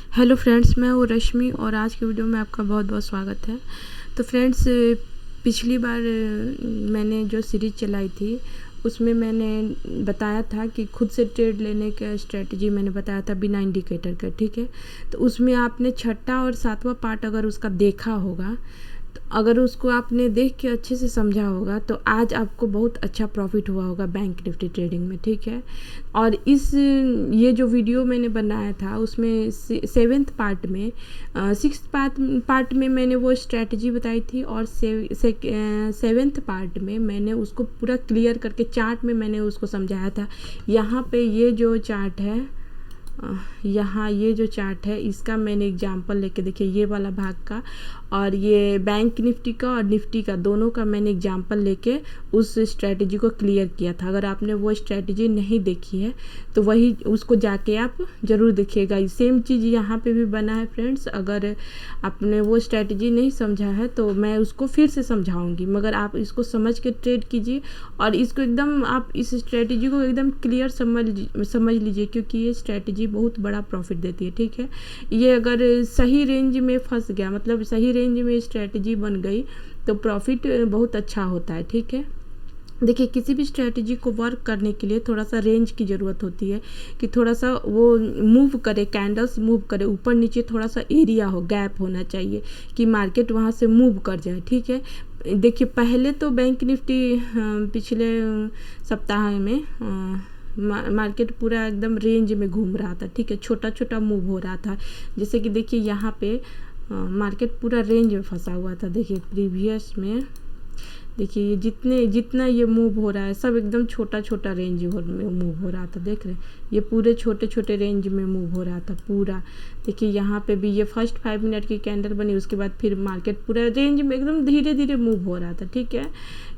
Hello friends, मैं हूँ रश्मि और आज की वीडियो में आपका बहुत बहुत स्वागत है। तो फ्रेंड्स, पिछली बार मैंने जो सीरीज चलाई थी उसमें मैंने बताया था कि खुद से ट्रेड लेने का स्ट्रेटजी मैंने बताया था बिना इंडिकेटर का, ठीक है। तो उसमें आपने छठा और सातवां पार्ट अगर उसका देखा होगा, तो अगर उसको आपने देख के अच्छे से समझा होगा तो आज आपको बहुत अच्छा प्रॉफिट हुआ होगा बैंक निफ्टी ट्रेडिंग में, ठीक है। और ये जो वीडियो मैंने बनाया था उसमें सेवेंथ पार्ट में सिक्स्थ पार्ट में मैंने वो स्ट्रेटजी बताई थी और सेवेंथ पार्ट में मैंने उसको पूरा क्लियर करके चार्ट में मैंने उसको समझाया था। यहाँ पे ये जो चार्ट है, यहाँ ये जो चार्ट है इसका मैंने एग्जांपल लेके, देखिए ये वाला भाग का और ये बैंक निफ्टी का और निफ्टी का दोनों का मैंने एग्जांपल लेके उस स्ट्रेटजी को क्लियर किया था। अगर आपने वो स्ट्रेटजी नहीं देखी है तो वही उसको जाके आप ज़रूर देखिएगा। सेम चीज़ यहाँ पे भी बना है फ्रेंड्स। अगर आपने वो स्ट्रेटजी नहीं समझा है तो मैं उसको फिर से समझाऊंगी, मगर आप इसको समझ के ट्रेड कीजिए और इसको एकदम आप इस स्ट्रेटजी को एकदम क्लियर समझ लीजिए, क्योंकि ये स्ट्रेटजी बहुत बड़ा प्रॉफिट देती है, ठीक है। ये अगर सही रेंज में फंस गया, मतलब सही रेंज में स्ट्रेटजी बन गई तो प्रॉफिट बहुत अच्छा होता है, ठीक है। देखिए, किसी भी स्ट्रेटजी को वर्क करने के लिए थोड़ा सा रेंज की ज़रूरत होती है कि थोड़ा सा वो मूव करे, कैंडल्स मूव करे ऊपर नीचे, थोड़ा सा एरिया हो, गैप होना चाहिए कि मार्केट वहाँ से मूव कर जाए, ठीक है। देखिए, पहले तो बैंक निफ्टी पिछले सप्ताह में मार्केट पूरा एकदम रेंज में घूम रहा था, ठीक है। छोटा छोटा मूव हो रहा था, जैसे कि देखिए यहाँ पे मार्केट पूरा रेंज में फंसा हुआ था। देखिए प्रीवियस में देखिए ये जितना ये मूव हो रहा है सब एकदम छोटा छोटा रेंज में मूव हो रहा था, देख रहे हैं। ये पूरे छोटे छोटे रेंज में मूव हो रहा था पूरा। देखिए यहाँ पे भी ये फर्स्ट 5 मिनट की कैंडल बनी, उसके बाद फिर मार्केट पूरा रेंज में एकदम धीरे धीरे मूव हो रहा था, ठीक है।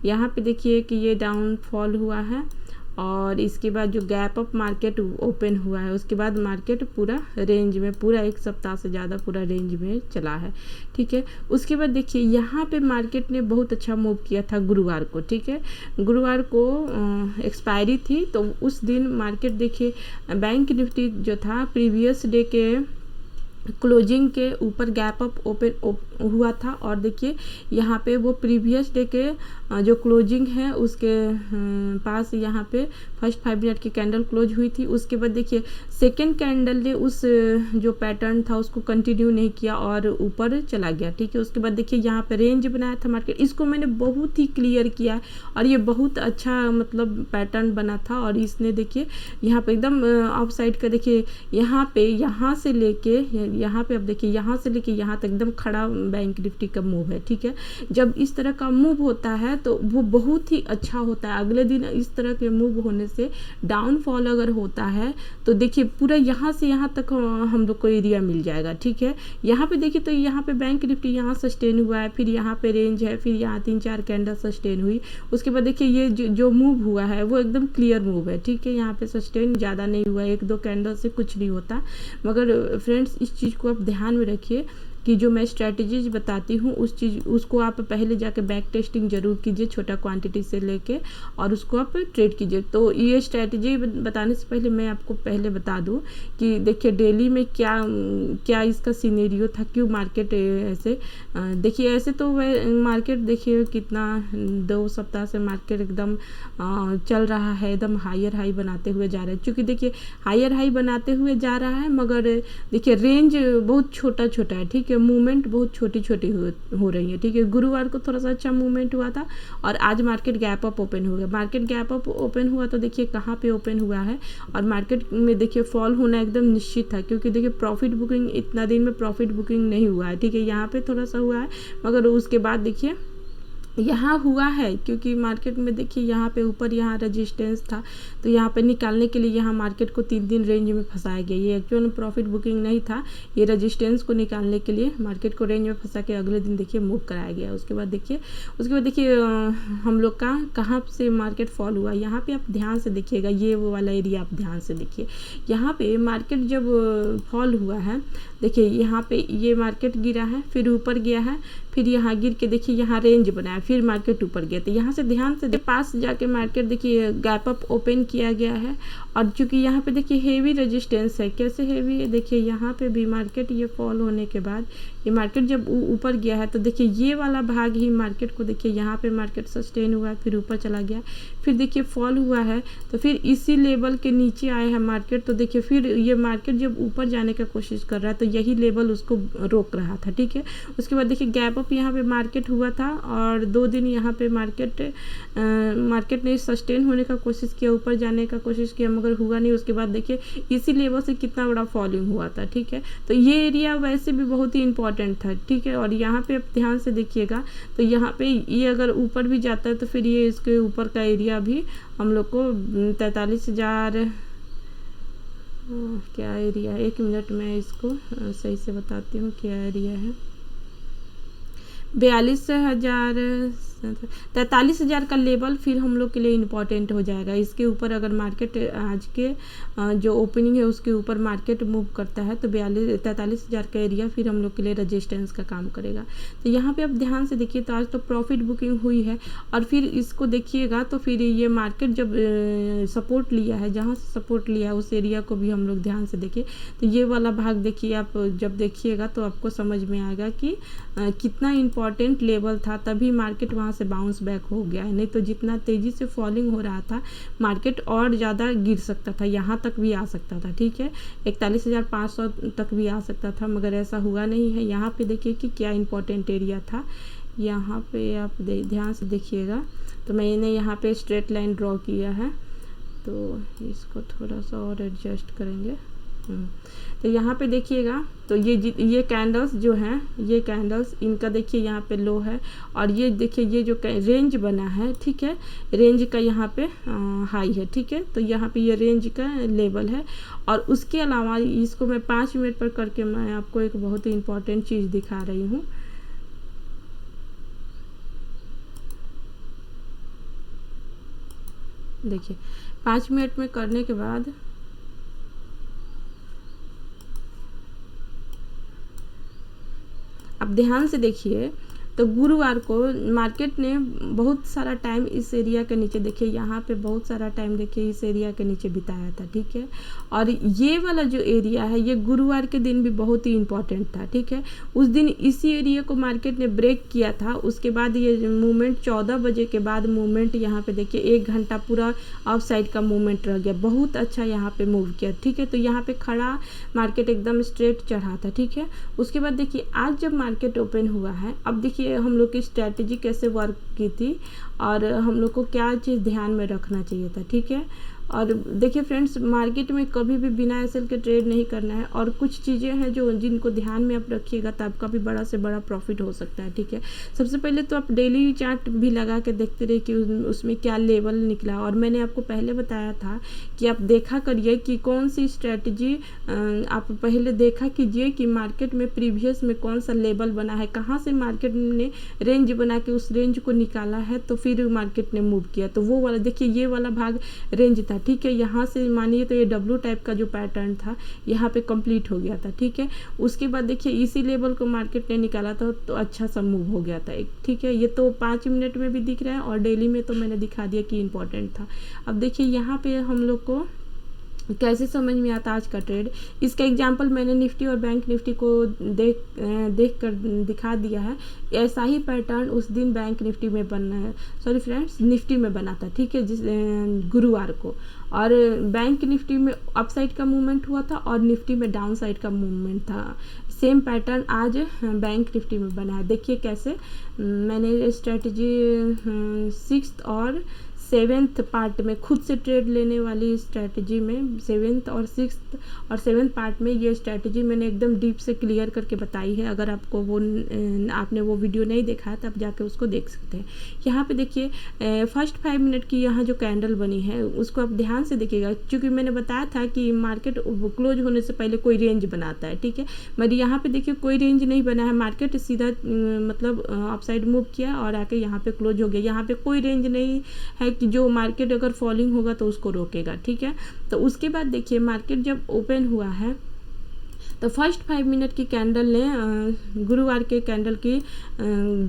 यहाँ पे देखिए कि ये डाउनफॉल हुआ है और इसके बाद जो गैप अप मार्केट ओपन हुआ है, उसके बाद मार्केट पूरा रेंज में, पूरा एक सप्ताह से ज़्यादा पूरा रेंज में चला है, ठीक है। उसके बाद देखिए यहाँ पे मार्केट ने बहुत अच्छा मूव किया था गुरुवार को, ठीक है। गुरुवार को एक्सपायरी थी तो उस दिन मार्केट देखिए बैंक निफ्टी जो था प्रीवियस डे के क्लोजिंग के ऊपर गैप अप ओपन हुआ था और देखिए यहाँ पे वो प्रीवियस डे के जो क्लोजिंग है उसके पास यहाँ पे फर्स्ट 5 मिनट की कैंडल क्लोज हुई थी। उसके बाद देखिए सेकेंड कैंडल ने उस जो पैटर्न था उसको कंटिन्यू नहीं किया और ऊपर चला गया, ठीक है। उसके बाद देखिए यहाँ पे रेंज बनाया था मार्केट, इसको मैंने बहुत ही क्लियर किया और ये बहुत अच्छा मतलब पैटर्न बना था। और इसने देखिए यहाँ पे एकदम ऑफ साइड का, देखिए यहाँ पे यहाँ से लेके यहाँ पे, अब देखिए यहाँ से लेके यहाँ तक एकदम खड़ा बैंक निफ्टी का मूव है, ठीक है। जब इस तरह का मूव होता है तो वो बहुत ही अच्छा होता है। अगले दिन इस तरह के मूव होने से डाउनफॉल अगर होता है तो देखिए पूरा यहाँ से यहाँ तक हम लोग को एरिया मिल जाएगा, ठीक है। यहाँ पे देखिए तो यहाँ पे बैंक निफ्टी यहाँ सस्टेन हुआ है, फिर यहाँ पे रेंज है, फिर यहाँ 3-4 कैंडल सस्टेन हुई। उसके बाद देखिए ये जो मूव हुआ है वो एकदम क्लियर मूव है, ठीक है। यहाँ पे सस्टेन ज़्यादा नहीं हुआ, 1-2 कैंडल से कुछ नहीं होता। मगर फ्रेंड्स इस चीज़ को आप ध्यान में रखिए कि जो मैं स्ट्रैटेजीज बताती हूँ उसको आप पहले जाके बैक टेस्टिंग जरूर कीजिए, छोटा क्वांटिटी से लेके, और उसको आप ट्रेड कीजिए। तो ये स्ट्रैटेजी बताने से पहले मैं आपको पहले बता दूँ कि देखिए डेली में क्या इसका सिनेरियो था, क्यों मार्केट ऐसे, देखिए ऐसे तो वह मार्केट देखिए कितना 2 सप्ताह से मार्केट एकदम चल रहा है, एकदम हायर हाई बनाते हुए जा रहा है। चूँकि देखिए हायर हाई बनाते हुए जा रहा है मगर देखिए रेंज बहुत छोटा छोटा है, ठीक है। मूवमेंट बहुत छोटी छोटी हो रही है, ठीक है। गुरुवार को थोड़ा सा अच्छा मूवमेंट हुआ था और आज मार्केट गैप अप ओपन हो गया। मार्केट गैप अप ओपन हुआ तो देखिए कहाँ पे ओपन हुआ है और मार्केट में देखिए फॉल होना एकदम निश्चित था, क्योंकि देखिए प्रॉफिट बुकिंग इतना दिन में प्रॉफिट बुकिंग नहीं हुआ है, ठीक है। यहाँ पे थोड़ा सा हुआ है मगर उसके बाद देखिए यहाँ हुआ है, क्योंकि मार्केट में देखिए यहाँ पे ऊपर यहाँ रेजिस्टेंस था तो यहाँ पे निकालने के लिए यहाँ मार्केट को 3 दिन रेंज में फंसाया गया। ये एक्चुअल में प्रॉफिट बुकिंग नहीं था, ये रेजिस्टेंस को निकालने के लिए मार्केट को रेंज में फंसा के अगले दिन देखिए मूव कराया गया। उसके बाद देखिए हम लोग का कहाँ से मार्केट फॉल हुआ, यहाँ पे आप ध्यान से देखिएगा, ये वो वाला एरिया आप ध्यान से देखिए। यहाँ पे मार्केट जब फॉल हुआ है देखिए यहाँ पे ये मार्केट गिरा है, फिर ऊपर गया है, फिर यहाँ गिर के देखिए यहाँ रेंज बनाया, फिर मार्केट ऊपर गया। तो यहाँ से ध्यान से पास जाके मार्केट देखिए गैप अप ओपन किया गया है और चूँकि यहाँ पे देखिए हेवी रेजिस्टेंस है। कैसे हेवी है, देखिए यहाँ पे भी मार्केट ये फॉल होने के बाद ये मार्केट जब ऊपर गया है तो देखिए ये वाला भाग ही मार्केट को देखिए यहाँ पे मार्केट सस्टेन हुआ है, फिर ऊपर चला गया, फिर देखिए फॉल हुआ है, तो फिर इसी लेवल के नीचे आया है मार्केट। तो देखिए फिर ये मार्केट जब ऊपर जाने का कोशिश कर रहा है तो यही लेवल उसको रोक रहा था, ठीक है। उसके बाद देखिए गैप अप यहाँ पे मार्केट हुआ था और 2 दिन यहाँ पे मार्केट ने सस्टेन होने का कोशिश किया, ऊपर जाने का कोशिश किया, मगर हुआ नहीं। उसके बाद देखिए इसी लेवल से कितना बड़ा फॉलिंग हुआ था, ठीक है। तो ये एरिया वैसे भी बहुत ही इंपॉर्टेंट था, ठीक है। और यहाँ पे आप ध्यान से देखिएगा तो यहाँ पे ये अगर ऊपर भी जाता है तो फिर ये इसके ऊपर का एरिया भी हम लोग को 43,000 क्या एरिया है, 1 मिनट में इसको सही से बताती हूँ क्या एरिया है। 43,000 का लेवल फिर हम लोग के लिए इम्पॉर्टेंट हो जाएगा। इसके ऊपर अगर मार्केट आज के जो ओपनिंग है उसके ऊपर मार्केट मूव करता है तो 43,000 का एरिया फिर हम लोग के लिए रजिस्टेंस का काम करेगा। तो यहाँ पे आप ध्यान से देखिए तो आज तो प्रॉफिट बुकिंग हुई है और फिर इसको देखिएगा तो फिर ये मार्केट जब सपोर्ट लिया है, जहाँ से सपोर्ट लिया है उस एरिया को भी हम लोग ध्यान से देखिए तो ये वाला भाग देखिए। आप जब देखिएगा तो आपको समझ में आएगा कि कितना इम्पॉर्टेंट लेवल था, तभी मार्केट वहाँ से बाउंस बैक हो गया है। नहीं तो जितना तेज़ी से फॉलिंग हो रहा था मार्केट और ज़्यादा गिर सकता था, यहाँ तक भी आ सकता था, ठीक है। 41,500 तक भी आ सकता था, मगर ऐसा हुआ नहीं है। यहाँ पे देखिए कि क्या इम्पोर्टेंट एरिया था, यहाँ पे आप ध्यान से देखिएगा तो मैंने यहाँ पे स्ट्रेट लाइन ड्रॉ किया है, तो इसको थोड़ा सा और एडजस्ट करेंगे। तो यहाँ पे देखिएगा तो ये कैंडल्स जो हैं, ये कैंडल्स इनका देखिए यहाँ पे लो है और ये देखिए ये जो रेंज बना है, ठीक है, रेंज का यहाँ पे हाई है, ठीक है। तो यहाँ पे ये रेंज का लेवल है और उसके अलावा इसको मैं 5 मिनट पर करके मैं आपको एक बहुत ही इम्पोर्टेंट चीज़ दिखा रही हूँ। देखिए 5 मिनट में करने के बाद अब ध्यान से देखिए तो गुरुवार को मार्केट ने बहुत सारा टाइम इस एरिया के नीचे, देखिए यहाँ पे बहुत सारा टाइम देखिए इस एरिया के नीचे बिताया था, ठीक है। और ये वाला जो एरिया है ये गुरुवार के दिन भी बहुत ही इम्पोर्टेंट था, ठीक है। उस दिन इसी एरिया को मार्केट ने ब्रेक किया था। उसके बाद ये मूवमेंट 14 बजे के बाद मूवमेंट यहाँ पे देखिए 1 घंटा पूरा अप साइड का मूवमेंट रह गया, बहुत अच्छा यहाँ पे मूव किया, ठीक है। तो यहाँ पे खड़ा मार्केट एकदम स्ट्रेट चढ़ा था, ठीक है। उसके बाद देखिए आज जब मार्केट ओपन हुआ है, अब देखिए हम लोग की स्ट्रैटेजी कैसे वर्क की थी और हम लोग को क्या चीज़ ध्यान में रखना चाहिए था, ठीक है। और देखिए फ्रेंड्स, मार्केट में कभी भी बिना एसएल के ट्रेड नहीं करना है और कुछ चीज़ें हैं जो जिनको ध्यान में आप रखिएगा तो आपका भी बड़ा से बड़ा प्रॉफिट हो सकता है, ठीक है। सबसे पहले तो आप डेली चार्ट भी लगा के देखते रहिए कि उसमें क्या लेवल निकला। और मैंने आपको पहले बताया था कि आप देखा करिए कि कौन सी स्ट्रैटेजी आप पहले देखा कीजिए कि मार्केट में प्रीवियस में कौन सा लेवल बना है, कहाँ से मार्केट ने रेंज बना के उस रेंज को निकाला है तो फिर मार्केट ने मूव किया। तो वो वाला देखिए ये वाला भाग रेंज था, ठीक है। यहाँ से मानिए तो ये डब्ल्यू टाइप का जो पैटर्न था यहाँ पे कंप्लीट हो गया था, ठीक है। उसके बाद देखिए इसी लेवल को मार्केट ने निकाला था तो अच्छा सा मूव हो गया था, ठीक है। ये तो 5 मिनट में भी दिख रहा है और डेली में तो मैंने दिखा दिया कि इम्पोर्टेंट था। अब देखिए यहाँ पे हम लोग को कैसे समझ में आता आज का ट्रेड, इसका एग्जांपल मैंने निफ्टी और बैंक निफ्टी को देख कर दिखा दिया है। ऐसा ही पैटर्न उस दिन बैंक निफ्टी में बनना है, सॉरी फ्रेंड्स, निफ्टी में बना था, ठीक है, जिस गुरुवार को। और बैंक निफ्टी में अपसाइड का मूवमेंट हुआ था और निफ्टी में डाउन साइड का मूवमेंट था। सेम पैटर्न आज बैंक निफ्टी में बना है। देखिए कैसे मैंने स्ट्रेटजी 6th और 7th पार्ट में खुद से ट्रेड लेने वाली स्ट्रैटेजी में 7th और 6th और 7th पार्ट में ये स्ट्रैटेजी मैंने एकदम डीप से क्लियर करके बताई है। अगर आपको आपने वो वीडियो नहीं देखा है तब जाके उसको देख सकते हैं। यहाँ पे देखिए फर्स्ट 5 मिनट की यहाँ जो कैंडल बनी है उसको आप ध्यान से देखिएगा, क्योंकि मैंने बताया था कि मार्केट क्लोज होने से पहले कोई रेंज बनाता है, ठीक है। मगर यहाँ पे देखिए कोई रेंज नहीं बना है, मार्केट सीधा मतलब अपसाइड मूव किया और आके यहाँ पे क्लोज हो गया। यहाँ पे कोई रेंज नहीं है कि जो मार्केट अगर फॉलिंग होगा तो उसको रोकेगा, ठीक है। तो उसके बाद देखिए मार्केट जब ओपन हुआ है तो फर्स्ट 5 मिनट की कैंडल ने गुरुवार के कैंडल की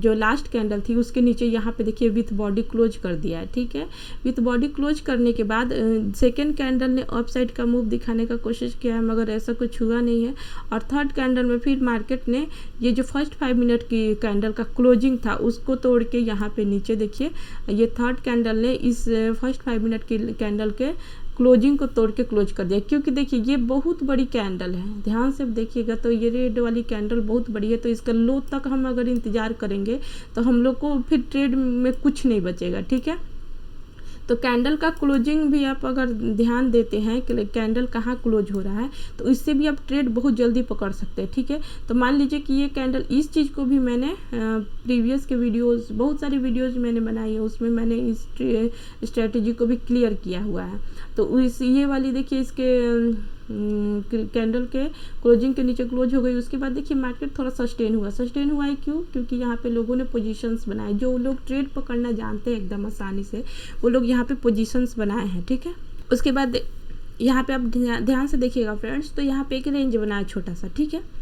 जो लास्ट कैंडल थी उसके नीचे यहाँ पे देखिए विथ बॉडी क्लोज कर दिया है, ठीक है। विथ बॉडी क्लोज करने के बाद सेकेंड कैंडल ने अपसाइड का मूव दिखाने का कोशिश किया है, मगर ऐसा कुछ हुआ नहीं है। और थर्ड कैंडल में फिर मार्केट ने ये जो फर्स्ट 5 मिनट की कैंडल का क्लोजिंग था उसको तोड़ के यहाँ पे नीचे देखिए ये थर्ड कैंडल ने इस फर्स्ट 5 मिनट की कैंडल के क्लोजिंग को तोड़ के क्लोज कर दिया। क्योंकि देखिए ये बहुत बड़ी कैंडल है, ध्यान से देखिएगा तो ये रेड वाली कैंडल बहुत बड़ी है, तो इसका लो तक हम अगर इंतज़ार करेंगे तो हम लोग को फिर ट्रेड में कुछ नहीं बचेगा, ठीक है। तो कैंडल का क्लोजिंग भी आप अगर ध्यान देते हैं कि कैंडल कहाँ क्लोज हो रहा है तो इससे भी आप ट्रेड बहुत जल्दी पकड़ सकते हैं, ठीक है। तो मान लीजिए कि ये कैंडल, इस चीज़ को भी मैंने प्रीवियस के वीडियोस, बहुत सारी वीडियोस मैंने बनाई है, उसमें मैंने इस स्ट्रेटजी को भी क्लियर किया हुआ है। तो इस ये वाली देखिए इसके कैंडल के क्लोजिंग के नीचे क्लोज हो गई। उसके बाद देखिए मार्केट थोड़ा सस्टेन हुआ है। क्यों? क्योंकि यहाँ पे लोगों ने पोजीशंस बनाए, जो लोग ट्रेड पकड़ना जानते हैं एकदम आसानी से वो लोग यहाँ पे पोजीशंस बनाए हैं, ठीक है। उसके बाद यहाँ पे आप ध्यान से देखिएगा फ्रेंड्स, तो यहाँ पे एक रेंज बना है छोटा सा, ठीक है।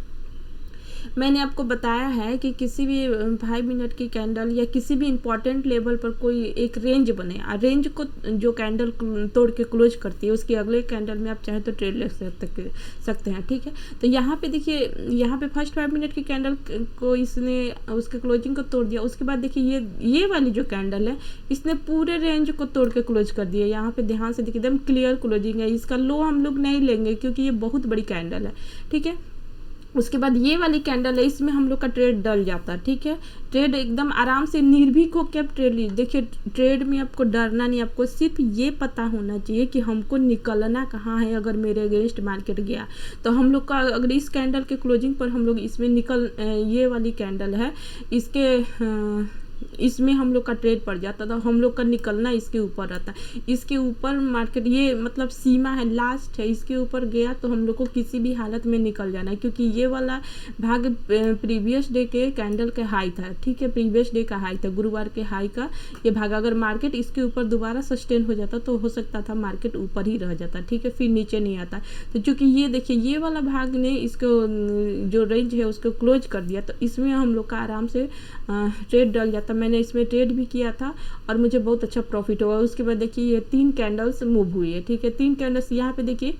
मैंने आपको बताया है कि किसी भी 5 मिनट की कैंडल या किसी भी इम्पॉर्टेंट लेवल पर कोई एक रेंज बने, रेंज को जो कैंडल तोड़ के क्लोज करती है उसके अगले कैंडल में आप चाहे तो ट्रेड ले सकते हैं, ठीक है। तो यहाँ पे देखिए, यहाँ पे फर्स्ट 5 मिनट की कैंडल को इसने उसके क्लोजिंग को तोड़ दिया। उसके बाद देखिए ये वाली जो कैंडल है इसने पूरे रेंज को तोड़ के क्लोज कर दिया। यहाँ पे ध्यान से देखिए एकदम क्लियर क्लोजिंग है। इसका लो हम लोग नहीं लेंगे क्योंकि ये बहुत बड़ी कैंडल है, ठीक है। उसके बाद ये वाली कैंडल है, इसमें हम लोग का ट्रेड डल जाता है, ठीक है। ट्रेड एकदम आराम से निर्भीक होकर आप ट्रेड लीजिए। देखिए ट्रेड में आपको डरना नहीं, आपको सिर्फ ये पता होना चाहिए कि हमको निकलना कहाँ है। अगर मेरे अगेंस्ट मार्केट गया तो हम लोग का, अगर इस कैंडल के क्लोजिंग पर हम लोग इसमें ये वाली कैंडल है इसमें हम लोग का ट्रेड पड़ जाता था, हम लोग का निकलना इसके ऊपर रहता। इसके ऊपर मार्केट, ये मतलब सीमा है, लास्ट है, इसके ऊपर गया तो हम लोग को किसी भी हालत में निकल जाना है। क्योंकि ये वाला भाग प्रीवियस डे के कैंडल के हाई था, ठीक है। प्रीवियस डे का हाई था, गुरुवार के हाई का ये भाग। अगर मार्केट इसके ऊपर दोबारा सस्टेन हो जाता तो हो सकता था मार्केट ऊपर ही रह जाता, ठीक है, फिर नीचे नहीं आता। तो चूँकि ये देखिए ये वाला भाग ने इसको जो रेंज है उसको क्लोज कर दिया, तो इसमें हम लोग का आराम से ट्रेड डल जाता। मैंने इसमें ट्रेड भी किया था और मुझे बहुत अच्छा प्रॉफिट हुआ। उसके बाद देखिए ये 3 कैंडल्स मूव हुई है, ठीक है। 3 कैंडल्स यहाँ पे देखिए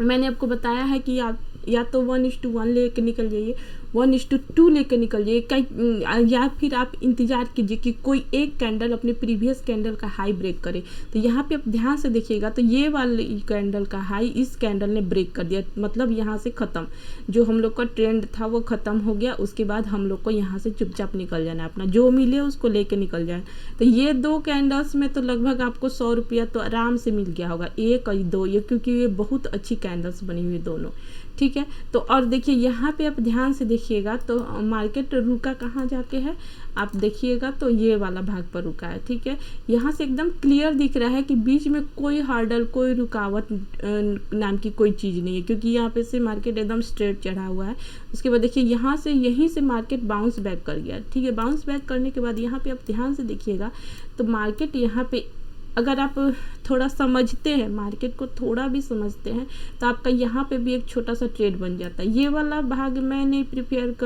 मैंने आपको बताया है कि आप या तो 1:1 लेके निकल जाइए, 1:2 लेके निकल जाइए, या फिर आप इंतज़ार कीजिए कि कोई एक कैंडल अपने प्रीवियस कैंडल का हाई ब्रेक करे। तो यहाँ पे आप ध्यान से देखिएगा तो ये वाली कैंडल का हाई इस कैंडल ने ब्रेक कर दिया, मतलब यहाँ से ख़त्म, जो हम लोग का ट्रेंड था वो ख़त्म हो गया। उसके बाद हम लोग को यहाँ से चुपचाप निकल जाना है, अपना जो मिले उसको लेके निकल जाए। तो ये 2 कैंडल्स में तो लगभग आपको 100 रुपया तो आराम से मिल गया होगा, 1 और 2 ये, क्योंकि ये बहुत अच्छी कैंडल्स बनी हुई दोनों, ठीक है। तो और देखिए यहाँ पे आप ध्यान से देखिएगा तो मार्केट रुका कहाँ जाके है, आप देखिएगा तो ये वाला भाग पर रुका है, ठीक है। यहाँ से एकदम क्लियर दिख रहा है कि बीच में कोई हार्डल, कोई रुकावट नाम की कोई चीज़ नहीं है, क्योंकि यहाँ पे से मार्केट एकदम स्ट्रेट चढ़ा हुआ है। उसके बाद देखिए यहाँ से, यहीं से मार्केट बाउंस बैक कर गया, ठीक है। बाउंस बैक करने के बाद यहाँ पे आप ध्यान से देखिएगा तो मार्केट यहाँ पे, अगर आप थोड़ा समझते हैं, मार्केट को थोड़ा भी समझते हैं तो आपका यहाँ पे भी एक छोटा सा ट्रेड बन जाता है। ये वाला भाग मैं नहीं प्रिपेयर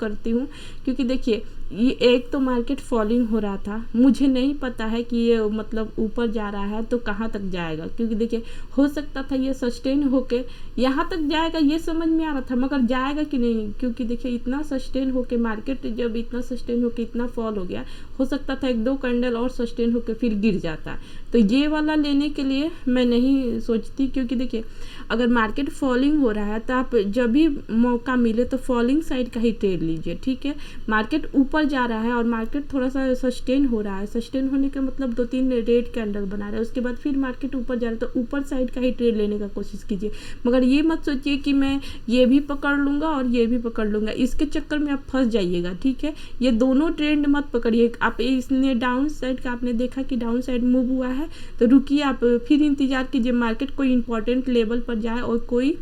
करती हूँ, क्योंकि देखिए ये एक तो मार्केट फॉलिंग हो रहा था, मुझे नहीं पता है कि ये मतलब ऊपर जा रहा है तो कहाँ तक जाएगा, क्योंकि देखिए हो सकता था ये सस्टेन होके यहाँ तक जाएगा, ये समझ में आ रहा था, मगर जाएगा कि नहीं, क्योंकि देखिए इतना सस्टेन होके मार्केट जब इतना सस्टेन होके इतना फॉल हो गया, हो सकता था 1-2 कैंडल और सस्टेन होके फिर गिर जाता। तो ये वाला लेने के लिए मैं नहीं सोचती, क्योंकि देखिए अगर मार्केट फॉलिंग हो रहा है तो आप जब भी मौका मिले तो फॉलिंग साइड का ही ट्रेड लीजिए, ठीक है। मार्केट ऊपर जा रहा है और मार्केट थोड़ा सा सस्टेन हो रहा है, सस्टेन होने का मतलब 2-3 रेड कैंडल बना रहा है, उसके बाद फिर मार्केट ऊपर जा रहा है तो ऊपर साइड का ही ट्रेड लेने का कोशिश कीजिए। मगर ये मत सोचिए कि मैं ये भी पकड़ लूँगा और ये भी पकड़ लूँगा, इसके चक्कर में आप फंस जाइएगा, ठीक है। ये दोनों ट्रेंड मत पकड़िए। आप इसने डाउन साइड का आपने देखा कि डाउन साइड मूव हुआ है तो रुकिए, आप फिर इंतज़ार कीजिए मार्केट कोई इंपॉर्टेंट लेवल पर जाए और कोई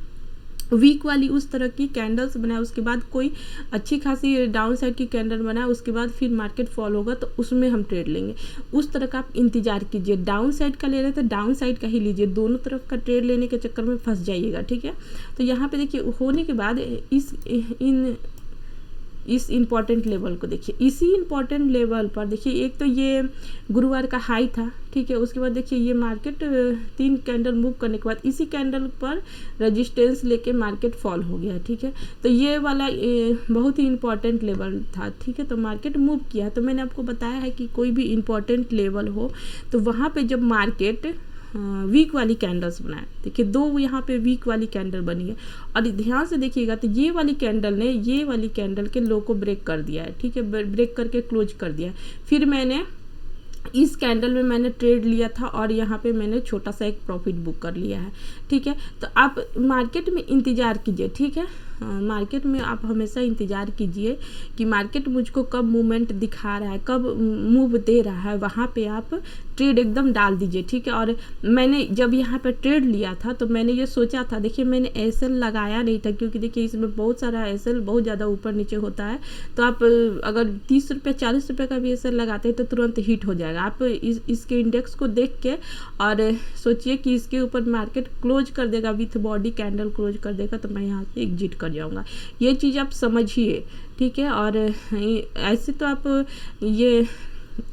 वीक वाली उस तरह की कैंडल्स बनाए, उसके बाद कोई अच्छी खासी डाउन साइड की कैंडल बनाए, उसके बाद फिर मार्केट फॉल होगा तो उसमें हम ट्रेड लेंगे। उस तरह का आप इंतजार कीजिए। डाउन साइड का ले रहे तो डाउन साइड का ही लीजिए, दोनों तरफ का ट्रेड लेने के चक्कर में फंस जाइएगा, ठीक है। तो यहाँ पे देखिए होने के बाद इस इम्पॉर्टेंट लेवल को देखिए, इसी इम्पॉर्टेंट लेवल पर देखिए एक तो ये गुरुवार का हाई था, ठीक है। उसके बाद देखिए ये मार्केट 3 कैंडल मूव करने के बाद इसी कैंडल पर रेजिस्टेंस लेके मार्केट फॉल हो गया, ठीक है। तो ये वाला बहुत ही इम्पॉर्टेंट लेवल था, ठीक है। तो मार्केट मूव किया, तो मैंने आपको बताया है कि कोई भी इम्पॉर्टेंट लेवल हो तो वहाँ पे जब मार्केट वीक वाली कैंडल्स बनाए, देखिए 2 यहाँ पे वीक वाली कैंडल बनी है, और ध्यान से देखिएगा तो ये वाली कैंडल ने ये वाली कैंडल के लो को ब्रेक कर दिया है, ठीक है, ब्रेक करके क्लोज कर दिया है। फिर मैंने इस कैंडल में मैंने ट्रेड लिया था और यहाँ पे मैंने छोटा सा एक प्रॉफिट बुक कर लिया है, ठीक है। तो आप मार्केट में इंतज़ार कीजिए, ठीक है। मार्केट में आप हमेशा इंतज़ार कीजिए कि मार्केट मुझको कब मूवमेंट दिखा रहा है, कब मूव दे रहा है, वहाँ पे आप ट्रेड एकदम डाल दीजिए, ठीक है। और मैंने जब यहाँ पे ट्रेड लिया था तो मैंने ये सोचा था, देखिए मैंने एसएल लगाया नहीं था, क्योंकि देखिए इसमें बहुत सारा एसएल बहुत ज़्यादा ऊपर नीचे होता है। तो आप अगर 30 रुपये 40 रुपये का भी एसएल लगाते हैं तो तुरंत हिट हो जाएगा। आप इसके इंडेक्स को देख के और सोचिए कि इसके ऊपर मार्केट क्लोज कर देगा, विथ बॉडी कैंडल क्लोज कर देगा, तो मैं यहाँ से एग्जिट कर जाऊँगा। ये चीज़ आप समझिए, ठीक है। और ऐसे तो आप ये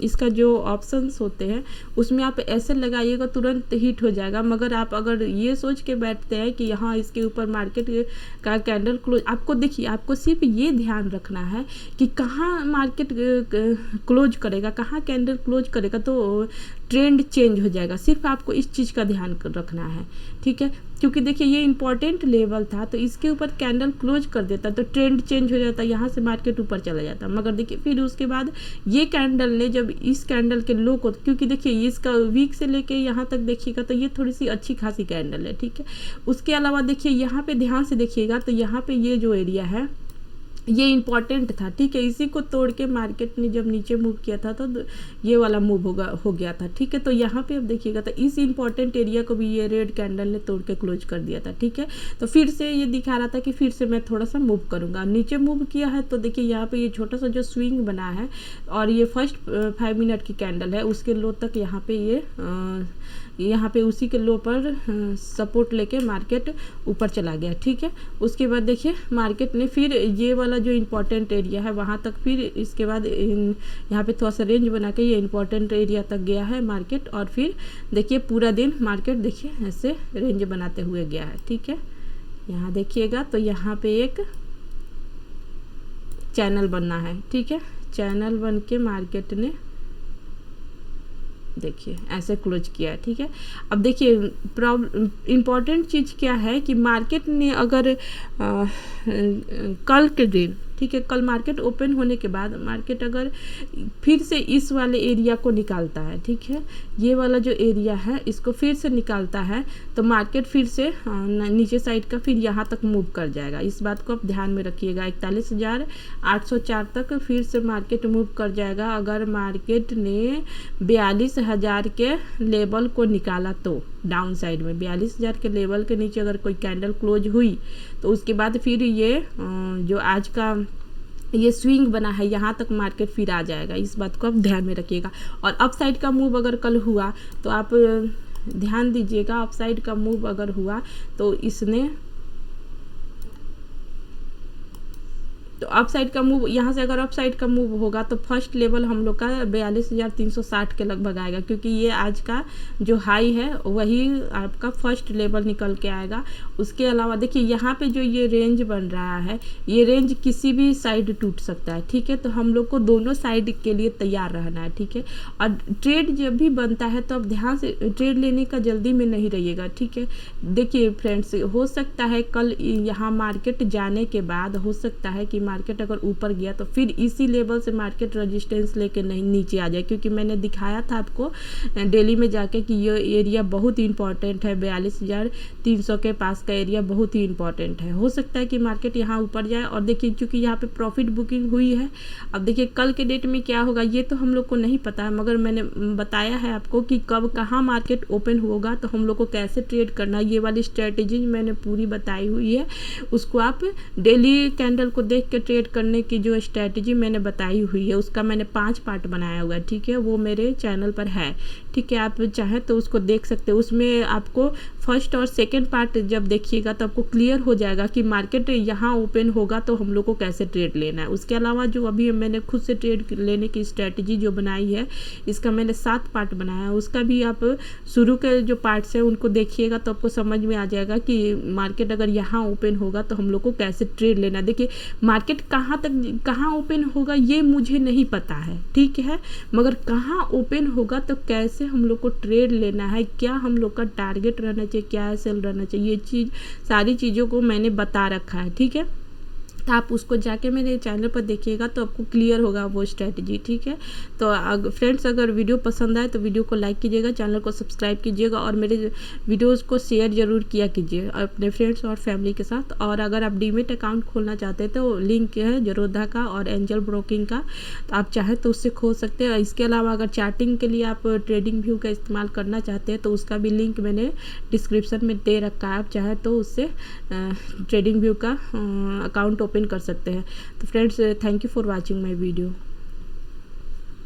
इसका जो ऑप्शंस होते हैं उसमें आप ऐसे लगाइएगा तुरंत हिट हो जाएगा। मगर आप अगर ये सोच के बैठते हैं कि यहाँ इसके ऊपर मार्केट का कैंडल क्लोज, आपको देखिए आपको सिर्फ ये ध्यान रखना है कि कहाँ मार्केट क्लोज करेगा, कहाँ कैंडल क्लोज करेगा, तो ट्रेंड चेंज हो जाएगा। सिर्फ आपको इस चीज़ का ध्यान रखना है, ठीक है। क्योंकि देखिए ये इंपॉर्टेंट लेवल था, तो इसके ऊपर कैंडल क्लोज कर देता तो ट्रेंड चेंज हो जाता, यहाँ से मार्केट ऊपर चला जाता। मगर देखिए फिर उसके बाद ये कैंडल ने जब इस कैंडल के लो को, क्योंकि देखिए इसका वीक से लेके यहाँ तक देखिएगा तो ये थोड़ी सी अच्छी खासी कैंडल है, ठीक है। उसके अलावा देखिए यहाँ पे ध्यान से देखिएगा तो यहाँ पे ये जो एरिया है ये इम्पॉर्टेंट था, ठीक है। इसी को तोड़ के मार्केट ने जब नीचे मूव किया था तो ये वाला मूव हो गया था, ठीक है। तो यहाँ पे अब देखिएगा तो इस इम्पॉर्टेंट एरिया को भी ये रेड कैंडल ने तोड़ के क्लोज कर दिया था, ठीक है। तो फिर से ये दिखा रहा था कि फिर से मैं थोड़ा सा मूव करूँगा, नीचे मूव किया है। तो देखिए यहाँ पे ये छोटा सा जो स्विंग बना है और ये फर्स्ट 5 मिनट की कैंडल है, उसके लो तक यहाँ पे यहाँ पे उसी के लो पर सपोर्ट लेके मार्केट ऊपर चला गया, ठीक है। उसके बाद देखिए मार्केट ने फिर ये वाला जो इम्पोर्टेंट एरिया है वहाँ तक, फिर इसके बाद यहाँ पे थोड़ा सा रेंज बना के ये इम्पोर्टेंट एरिया तक गया है मार्केट। और फिर देखिए पूरा दिन मार्केट देखिए ऐसे रेंज बनाते हुए गया है, ठीक है। यहाँ देखिएगा तो यहाँ पे एक चैनल बनना है, ठीक है। चैनल बन के मार्केट ने देखिए ऐसे क्लोज किया है, ठीक है। अब देखिए इम्पॉर्टेंट चीज़ क्या है कि मार्केट ने अगर कल के दिन, ठीक है, कल मार्केट ओपन होने के बाद मार्केट अगर फिर से इस वाले एरिया को निकालता है, ठीक है, ये वाला जो एरिया है इसको फिर से निकालता है तो मार्केट फिर से नीचे साइड का फिर यहाँ तक मूव कर जाएगा। इस बात को आप ध्यान में रखिएगा। 41,804 तक फिर से मार्केट मूव कर जाएगा अगर मार्केट ने 42,000 के लेवल को निकाला तो। डाउन साइड में 42,000 के लेवल के नीचे अगर कोई कैंडल क्लोज हुई तो उसके बाद फिर ये जो आज का ये स्विंग बना है यहाँ तक मार्केट फिर आ जाएगा। इस बात को आप ध्यान में रखिएगा। और अप साइड का मूव अगर कल हुआ तो आप ध्यान दीजिएगा, अप साइड का मूव अगर हुआ तो इसने तो अप साइड का मूव, यहाँ से अगर अप साइड का मूव होगा तो फर्स्ट लेवल हम लोग का 42,360 के लगभग आएगा, क्योंकि ये आज का जो हाई है वही आपका फर्स्ट लेवल निकल के आएगा। उसके अलावा देखिए यहाँ पे जो ये रेंज बन रहा है ये रेंज किसी भी साइड टूट सकता है, ठीक है। तो हम लोग को दोनों साइड के लिए तैयार रहना है, ठीक है। और ट्रेड जब भी बनता है तो अब ध्यान से ट्रेड लेने का जल्दी में नहीं रहिएगा, ठीक है। देखिए फ्रेंड्स, हो सकता है कल यहाँ मार्केट जाने के बाद हो सकता है कि मार्केट अगर ऊपर गया तो फिर इसी लेवल से मार्केट रेजिस्टेंस लेके नहीं नीचे आ जाए, क्योंकि मैंने दिखाया था आपको डेली में जाके कि ये एरिया बहुत ही इंपॉर्टेंट है, 42,300 के पास का एरिया बहुत ही इंपॉर्टेंट है। हो सकता है कि मार्केट यहाँ ऊपर जाए। और देखिए क्योंकि यहाँ पे प्रॉफिट बुकिंग हुई है, अब देखिए कल के डेट में क्या होगा ये तो हम लोग को नहीं पता है, मगर मैंने बताया है आपको कि कब कहाँ मार्केट ओपन होगा तो हम लोग को कैसे ट्रेड करना है, ये वाली स्ट्रेटेजी मैंने पूरी बताई हुई है। उसको आप डेली कैंडल को देख के ट्रेड करने की जो स्ट्रेटेजी मैंने बताई हुई है उसका मैंने 5 पार्ट बनाया हुआ है, ठीक है, वो मेरे चैनल पर है, ठीक है, आप चाहे तो उसको देख सकते हो। उसमें आपको फर्स्ट और सेकंड पार्ट जब देखिएगा तो आपको क्लियर हो जाएगा कि मार्केट यहाँ ओपन होगा तो हम लोग को कैसे ट्रेड लेना है। उसके अलावा जो अभी मैंने खुद से ट्रेड लेने की स्ट्रेटजी जो बनाई है इसका मैंने 7 पार्ट बनाया है, उसका भी आप शुरू के जो पार्ट्स हैं उनको देखिएगा तो आपको समझ में आ जाएगा कि मार्केट अगर यहाँ ओपन होगा तो हम लोग को कैसे ट्रेड लेना है। देखिए मार्केट कहाँ ओपन होगा ये मुझे नहीं पता है, ठीक है, मगर कहाँ ओपन होगा तो कैसे हम लोग को ट्रेड लेना है, क्या हम लोग का टारगेट रहना चाहिए, क्या सेल रहना चाहिए, ये चीज़ सारी चीज़ों को मैंने बता रखा है, ठीक है। तो आप उसको जाके मेरे चैनल पर देखिएगा तो आपको क्लियर होगा वो स्ट्रेटजी, ठीक है। तो फ्रेंड्स अगर वीडियो पसंद आए तो वीडियो को लाइक कीजिएगा, चैनल को सब्सक्राइब कीजिएगा और मेरे वीडियोस को शेयर ज़रूर किया कीजिए अपने फ्रेंड्स और फैमिली के साथ। और अगर आप डीमेट अकाउंट खोलना चाहते हैं तो लिंक है जरोधा का और एंजल ब्रोकिंग का, तो आप चाहें तो उससे खोल सकते हैं। इसके अलावा अगर चार्टिंग के लिए आप ट्रेडिंग व्यू का इस्तेमाल करना चाहते हैं तो उसका भी लिंक मैंने डिस्क्रिप्शन में दे रखा है, आप चाहें तो उससे ट्रेडिंग व्यू का अकाउंट ओपन कर सकते हैं। तो friends thank you for watching my video.